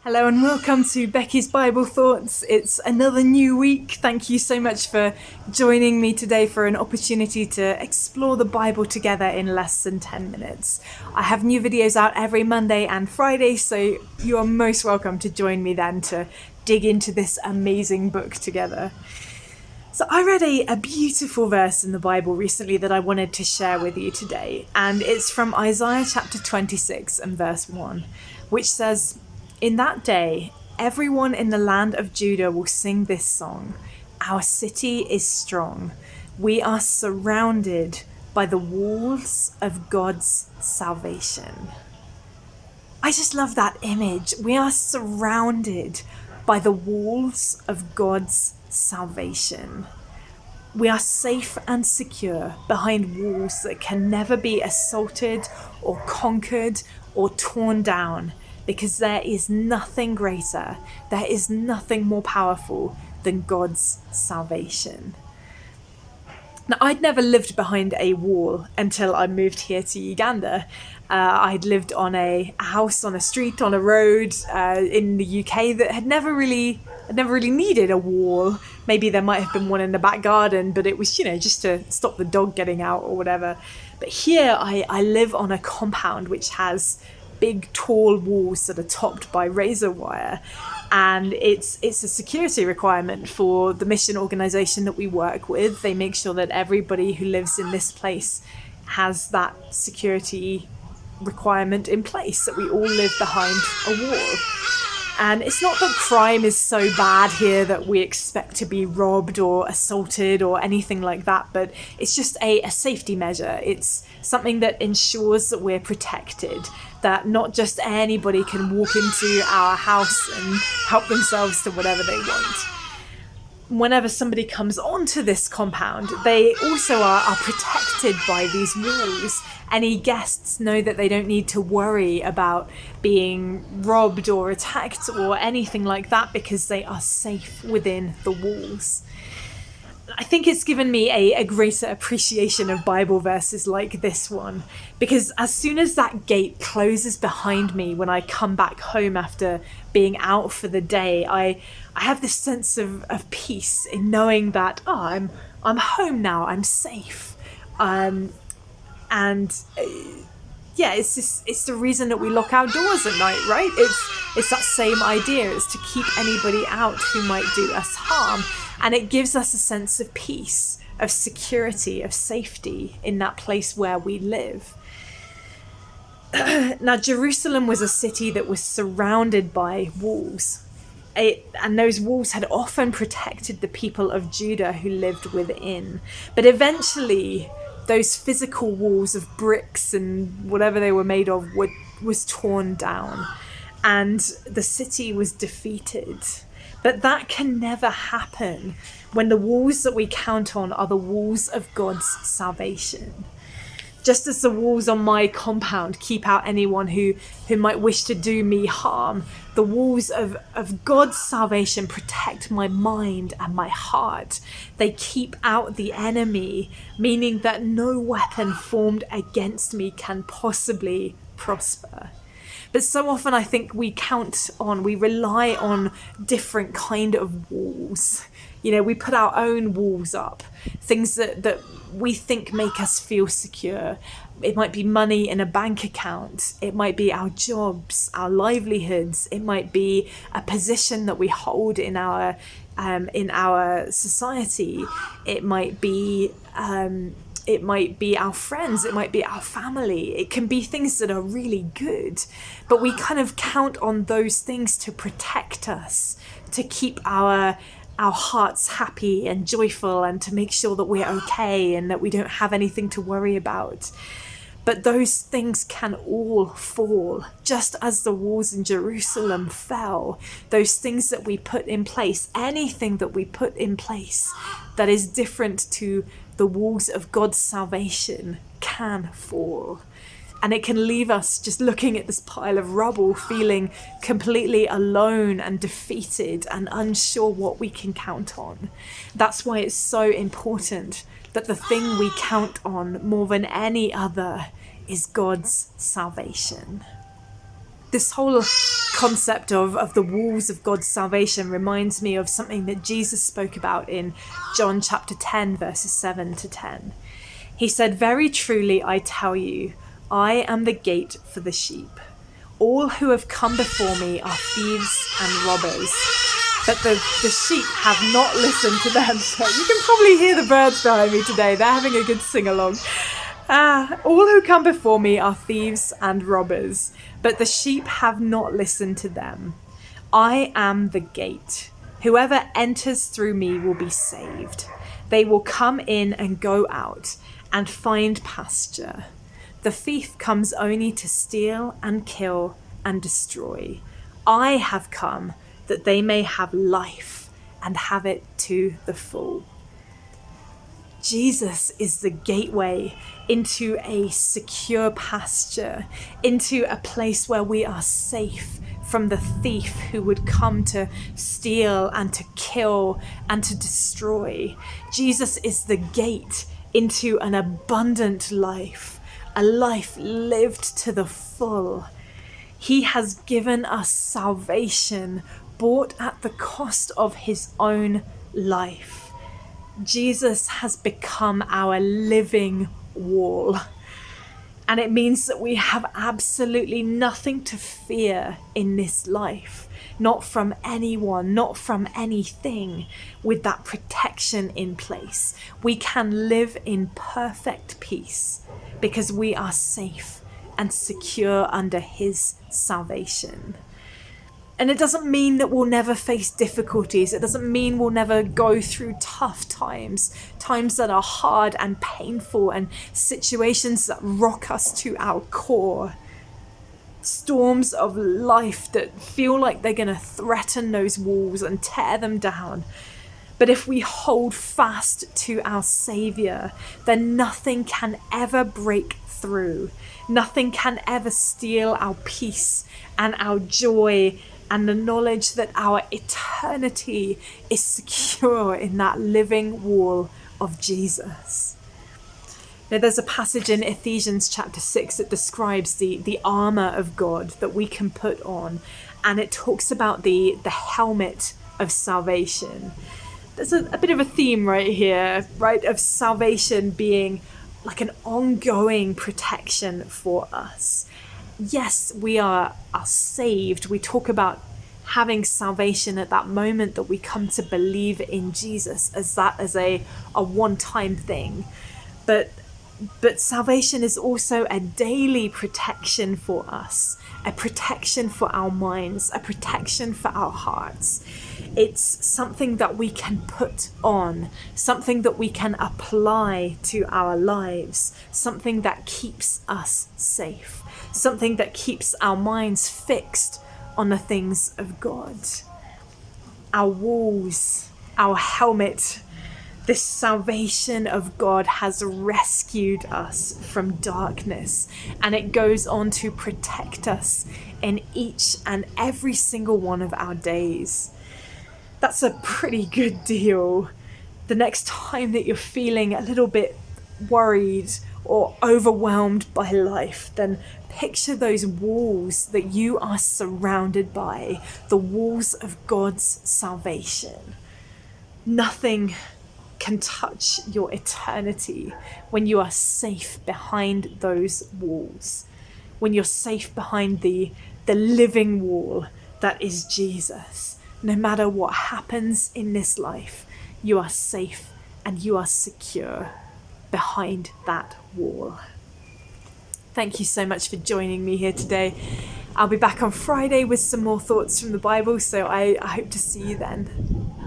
Hello and welcome to Becky's Bible Thoughts. It's another new week. Thank you so much for joining me today for an opportunity to explore the Bible together in less than 10 minutes. I have new videos out every Monday and Friday, so you are most welcome to join me then to dig into this amazing book together. So I read a beautiful verse in the Bible recently that I wanted to share with you today, and it's from Isaiah chapter 26 and verse 1, which says, "In that day, everyone in the land of Judah will sing this song. Our city is strong. We are surrounded by the walls of God's salvation." I just love that image. We are surrounded by the walls of God's salvation. We are safe and secure behind walls that can never be assaulted or conquered or torn down, because there is nothing greater, there is nothing more powerful than God's salvation. Now, I'd never lived behind a wall until I moved here to Uganda. I'd lived on a house, on a street, on a road in the UK that had never really needed a wall. Maybe there might have been one in the back garden, but it was, just to stop the dog getting out or whatever. But here I live on a compound which has big tall walls that are topped by razor wire, and it's a security requirement for the mission organization that we work with. They make sure that everybody who lives in this place has that security requirement in place, that we all live behind a wall. And it's not that crime is so bad here that we expect to be robbed or assaulted or anything like that, but it's just a safety measure. It's something that ensures that we're protected, that not just anybody can walk into our house and help themselves to whatever they want. Whenever somebody comes onto this compound, they also are protected by these walls. Any guests know that they don't need to worry about being robbed or attacked or anything like that, because they are safe within the walls. I think it's given me a greater appreciation of Bible verses like this one, because as soon as that gate closes behind me when I come back home after being out for the day, I have this sense of peace in knowing that I'm home now, I'm safe. It's the reason that we lock our doors at night, right? It's that same idea. It's to keep anybody out who might do us harm. And it gives us a sense of peace, of security, of safety in that place where we live. Now, Jerusalem was a city that was surrounded by walls. And those walls had often protected the people of Judah who lived within. But eventually, those physical walls of bricks and whatever they were made of was torn down, and the city was defeated. But that can never happen when the walls that we count on are the walls of God's salvation. Just as the walls on my compound keep out anyone who might wish to do me harm, the walls of God's salvation protect my mind and my heart. They keep out the enemy, meaning that no weapon formed against me can possibly prosper. But so often I think we rely on different kind of walls. We put our own walls up, things that we think make us feel secure. It might be money in a bank account. It might be our jobs, our livelihoods. It might be a position that we hold in our society. It might be our friends, it might be our family. It can be things that are really good, but we kind of count on those things to protect us, to keep our hearts happy and joyful, and to make sure that we're okay and that we don't have anything to worry about. But those things can all fall, just as the walls in Jerusalem fell. Those things that we put in place, anything that we put in place that is different to the walls of God's salvation, can fall. And it can leave us just looking at this pile of rubble, feeling completely alone and defeated and unsure what we can count on. That's why it's so important that the thing we count on more than any other is God's salvation. This whole concept of the walls of God's salvation reminds me of something that Jesus spoke about in John chapter 10, verses 7 to 10. He said, "Very truly I tell you, I am the gate for the sheep. All who have come before me are thieves and robbers, but the sheep have not listened to them." So you can probably hear the birds behind me today. They're having a good sing-along. All who come before me are thieves and robbers, but the sheep have not listened to them. I am the gate. Whoever enters through me will be saved. They will come in and go out and find pasture. The thief comes only to steal and kill and destroy. I have come that they may have life and have it to the full. Jesus is the gateway into a secure pasture, into a place where we are safe from the thief who would come to steal and to kill and to destroy. Jesus is the gate into an abundant life, a life lived to the full. He has given us salvation, bought at the cost of his own life. Jesus has become our living wall. And it means that we have absolutely nothing to fear in this life. Not from anyone, not from anything. With that protection in place, we can live in perfect peace because we are safe and secure under his salvation. And it doesn't mean that we'll never face difficulties. It doesn't mean we'll never go through tough times, times that are hard and painful, and situations that rock us to our core. Storms of life that feel like they're going to threaten those walls and tear them down. But if we hold fast to our Saviour, then nothing can ever break through. Nothing can ever steal our peace and our joy and the knowledge that our eternity is secure in that living wall of Jesus. Now, there's a passage in Ephesians chapter 6 that describes the armour of God that we can put on, and it talks about the helmet of salvation. There's a bit of a theme right here, right, of salvation being like an ongoing protection for us. Yes, we are saved. We talk about having salvation at that moment that we come to believe in Jesus as a one-time thing. But salvation is also a daily protection for us, a protection for our minds, a protection for our hearts. It's something that we can put on, something that we can apply to our lives, something that keeps us safe, something that keeps our minds fixed on the things of God. Our walls, our helmet, this salvation of God has rescued us from darkness, and it goes on to protect us in each and every single one of our days. That's a pretty good deal. The next time that you're feeling a little bit worried or overwhelmed by life, then picture those walls that you are surrounded by, the walls of God's salvation. Nothing can touch your eternity when you are safe behind those walls, when you're safe behind the living wall that is Jesus. No matter what happens in this life, you are safe and you are secure behind that wall. Thank you so much for joining me here today. I'll be back on Friday with some more thoughts from the Bible, so I hope to see you then.